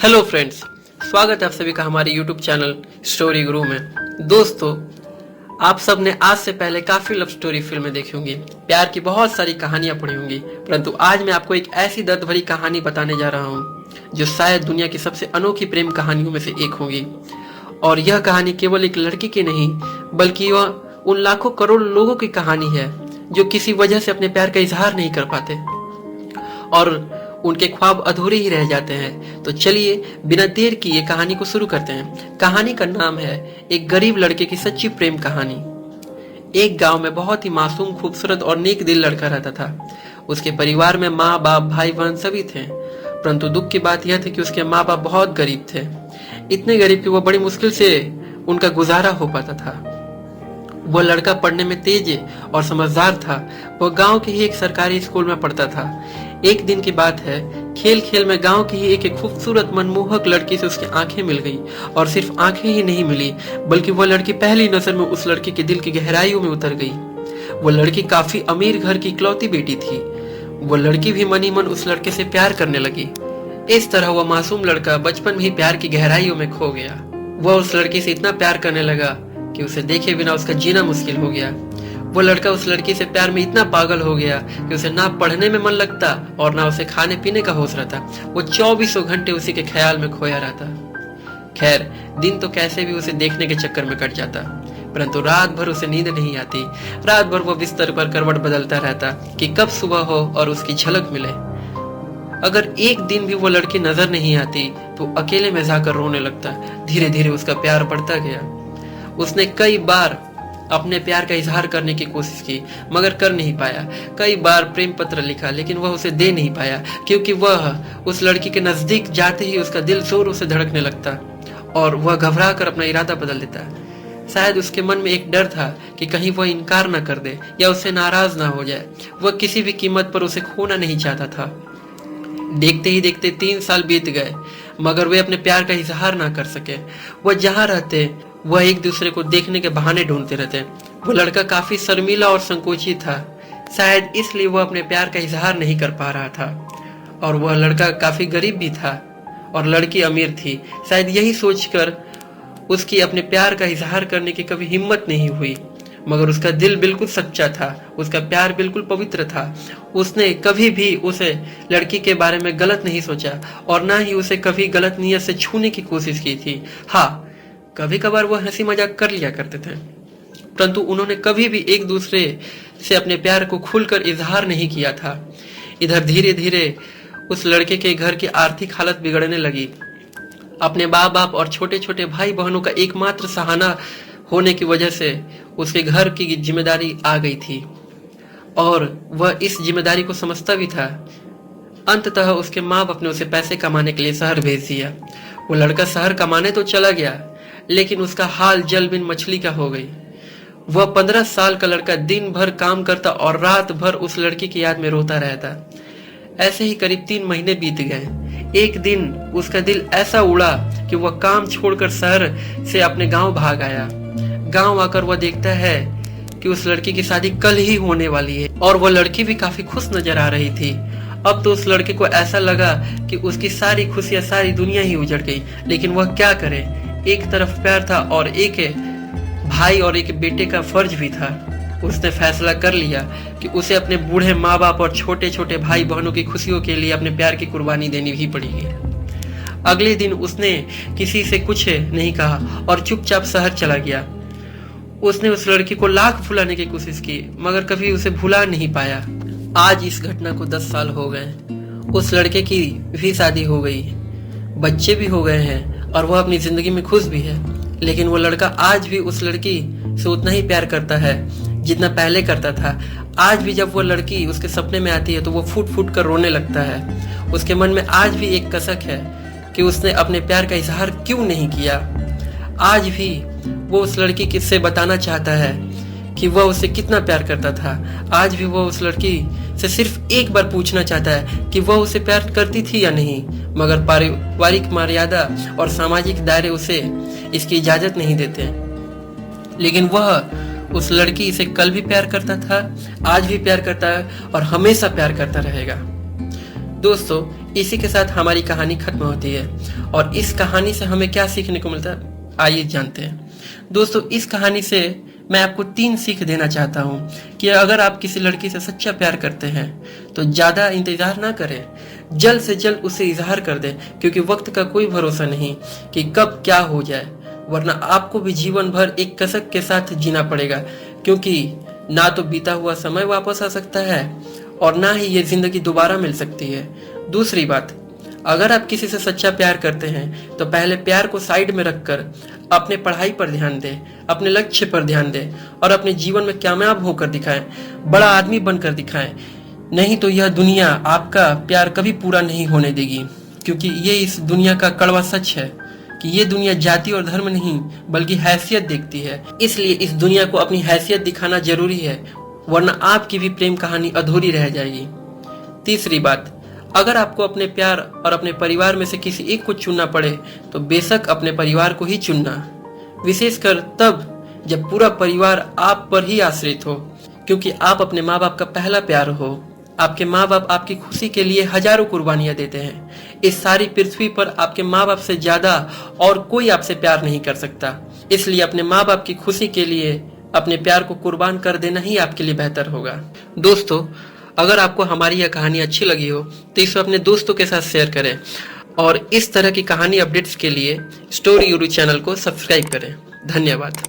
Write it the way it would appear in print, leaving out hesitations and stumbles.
Hello friends, स्वागत है आप सभी का हमारे यूट्यूब चैनल स्टोरी गुरु में। दोस्तों, आप सब ने आज से पहले काफी लव स्टोरी फिल्में देखी होंगी, प्यार की बहुत सारी कहानियां पढ़ी होंगी, परंतु आज मैं आपको एक ऐसी दर्द भरी कहानी बताने जा रहा हूं जो शायद दुनिया की सबसे अनोखी प्रेम कहानियों में से एक होगी। और यह कहानी केवल एक लड़की की नहीं, बल्कि वह उन लाखों करोड़ लोगों की कहानी है जो किसी वजह से अपने प्यार का इजहार नहीं कर पाते और उनके ख्वाब अधूरे ही रह जाते हैं। तो चलिए बिना देर किए कहानी को शुरू करते हैं। कहानी का नाम है एक गरीब लड़के की सच्ची प्रेम कहानी। एक गांव में बहुत ही मासूम, खूबसूरत और नेक दिल लड़का रहता था। उसके परिवार में माँ बाप, भाई बहन सभी थे, परंतु दुख की बात यह थी कि उसके माँ बाप बहुत गरीब थे। इतने गरीब कि वह बड़ी मुश्किल से उनका गुजारा हो पाता था। वह लड़का पढ़ने में तेज और समझदार था। वह गांव के ही एक सरकारी स्कूल में पढ़ता था। एक दिन की बात है, खेल खेल में गांव की ही एक खूबसूरत मनमोहक लड़की से उसकी आंखें मिल गई। और सिर्फ आंखें ही नहीं मिली, बल्कि वह लड़की पहली नजर में उस लड़के के दिल की गहराइयों में उतर गई। वह लड़की काफी अमीर घर की इकलौती बेटी थी। वह लड़की भी मनी मन उस लड़के से प्यार करने लगी। इस तरह वह मासूम लड़का बचपन में ही प्यार की गहराइयों में खो गया। वह उस लड़की से इतना प्यार करने लगा कि उसे देखे बिना उसका जीना मुश्किल हो गया। वो लड़का उस लड़की से प्यार में इतना पागल हो गया कि उसे ना पढ़ने में मन लगता और ना उसे खाने पीने का होश रहता। वो 24 घंटे उसी के ख्याल में खोया रहता। खैर, दिन तो कैसे भी उसे देखने के चक्कर में कट जाता, परंतु रात भर उसे नींद नहीं आती। रात भर वो बिस्तर पर करवट बदलता रहता कि कब सुबह हो और उसकी झलक मिले। अगर एक दिन भी वो लड़की नजर नहीं आती तो अकेले में जाकर रोने लगता। धीरे धीरे उसका प्यार बढ़ता गया। उसने कई बार अपने प्यार का इजहार करने की कोशिश की, मगर कर नहीं पाया। कई बार प्रेम पत्र लिखा, लेकिन वह उसे दे नहीं पाया, क्योंकि वह उस लड़की के नजदीक जाते ही उसका दिल जोरों से धड़कने लगता और वह घबरा कर अपना इरादा बदल देता। शायद उसके मन में एक डर था कि कहीं वह इनकार न कर दे या उससे नाराज ना हो जाए। वह किसी भी कीमत पर उसे खोना नहीं चाहता था। देखते ही देखते 3 साल बीत गए, मगर वे अपने प्यार का इजहार ना कर सके। वह जहाँ रहते वह एक दूसरे को देखने के बहाने ढूंढते रहते। वो लड़का काफी शर्मीला और संकोची था, शायद इसलिए वह अपने प्यार का इजहार नहीं कर पा रहा था। और वह लड़का काफी गरीब भी था और लड़की अमीर थी। शायद यही सोचकर उसकी अपने प्यार का इजहार करने की कभी हिम्मत नहीं हुई, मगर उसका दिल बिल्कुल सच्चा था। उसका प्यार बिल्कुल पवित्र था। उसने कभी भी उसे लड़की के बारे में गलत नहीं सोचा और ना ही उसे कभी गलत नीयत से छूने की कोशिश की थी। हाँ, कभी कभार वह हंसी मजाक कर लिया करते थे, परंतु उन्होंने कभी भी एक दूसरे से अपने प्यार को खुलकर इजहार नहीं किया था। इधर धीरे धीरे उस लड़के के घर की आर्थिक हालत बिगड़ने लगी। अपने माँ बाप और छोटे छोटे भाई बहनों का एकमात्र सहारा होने की वजह से उसके घर की जिम्मेदारी आ गई थी और वह इस जिम्मेदारी को समझता भी था। अंततः उसके माँ बाप ने उसे पैसे कमाने के लिए शहर भेज दिया। वो लड़का शहर कमाने तो चला गया, लेकिन उसका हाल जल बिन मछली का हो गई। वह 15 साल का लड़का दिन भर काम करता और रात भर उस लड़की की याद में रोता रहता। ऐसे ही करीब 3 महीने बीत गए। एक दिन उसका दिल ऐसा उड़ा कि वह काम छोड़कर शहर से अपने गांव भाग आया। गांव आकर वह देखता है कि उस लड़की की शादी कल ही होने वाली है और वह लड़की भी काफी खुश नजर आ रही थी। अब तो उस लड़के को ऐसा लगा कि उसकी सारी खुशियां, सारी दुनिया ही उजड़ गई, लेकिन वह क्या करे। एक तरफ प्यार था और एक भाई और एक बेटे का फर्ज भी था। उसने फैसला कर लिया कि उसे अपने बूढ़े माँ बाप और छोटे छोटे भाई बहनों की खुशियों के लिए अपने प्यार की कुर्बानी देनी ही पड़ेगी। अगले दिन उसने किसी से कुछ नहीं कहा और चुपचाप शहर चला गया। उसने उस लड़की को लाख भुलाने की कोशिश की, मगर कभी उसे भुला नहीं पाया। आज इस घटना को 10 साल हो गए। उस लड़के की भी शादी हो गई, बच्चे भी हो गए हैं और वह अपनी जिंदगी में खुश भी है। लेकिन वो लड़का आज भी उस लड़की से उतना ही प्यार करता है जितना पहले करता था। आज भी जब वो लड़की उसके सपने में आती है तो वो फूट फूट कर रोने लगता है। उसके मन में आज भी एक कसक है कि उसने अपने प्यार का इजहार क्यों नहीं किया। आज भी वो उस लड़की से बताना चाहता है कि वह उसे कितना प्यार करता था। आज भी वह उस लड़की से सिर्फ एक बार पूछना चाहता है कि वह उसे प्यार करती थी या नहीं, मगर पारिवारिक मर्यादा और सामाजिक दायरे उसे इसकी इजाजत नहीं देते। लेकिन वह उस लड़की से कल भी प्यार करता था, आज भी प्यार करता है और हमेशा प्यार करता रहेगा। दोस्तों, इसी के साथ हमारी कहानी खत्म होती है और इस कहानी से हमें क्या सीखने को मिलता है, आइए जानते हैं। दोस्तों, इस कहानी से मैं आपको 3 सीख देना चाहता हूँ कि अगर आप किसी लड़की से सच्चा प्यार करते हैं तो ज़्यादा इंतज़ार ना करें, जल्द से जल्द उसे इजहार कर दें, क्योंकि वक्त का कोई भरोसा नहीं कि कब क्या हो जाए, वरना आपको भी जीवन भर एक कसक के साथ जीना पड़ेगा, क्योंकि ना तो बीता हुआ समय वापस आ सकता है और ना ही ये जिंदगी दोबारा मिल सकती है। दूसरी बात, अगर आप किसी से सच्चा प्यार करते हैं तो पहले प्यार को साइड में रखकर अपने पढ़ाई पर ध्यान दें, अपने लक्ष्य पर ध्यान दें और अपने जीवन में कामयाब होकर दिखाएं, बड़ा आदमी बनकर दिखाएं। नहीं तो यह दुनिया आपका प्यार कभी पूरा नहीं होने देगी, क्योंकि ये इस दुनिया का कड़वा सच है कि ये दुनिया जाति और धर्म नहीं बल्कि हैसियत देखती है। इसलिए इस दुनिया को अपनी हैसियत दिखाना जरूरी है, वरना आपकी भी प्रेम कहानी अधूरी रह जाएगी। तीसरी बात, अगर आपको अपने प्यार और अपने परिवार में से किसी एक को चुनना पड़े तो बेशक अपने परिवार को ही चुनना, विशेषकर तब जब पूरा परिवार आप पर ही आश्रित हो, क्योंकि आप अपने माँ बाप का पहला प्यार हो। आपके माँ बाप आपकी खुशी के लिए हजारों कुर्बानियां देते हैं। इस सारी पृथ्वी पर आपके माँ बाप से ज्यादा और कोई आपसे प्यार नहीं कर सकता। इसलिए अपने माँ बाप की खुशी के लिए अपने प्यार को कुर्बान कर देना ही आपके लिए बेहतर होगा। दोस्तों, अगर आपको हमारी यह कहानी अच्छी लगी हो तो इसे अपने दोस्तों के साथ शेयर करें और इस तरह की कहानी अपडेट्स के लिए स्टोरी गुरु चैनल को सब्सक्राइब करें। धन्यवाद।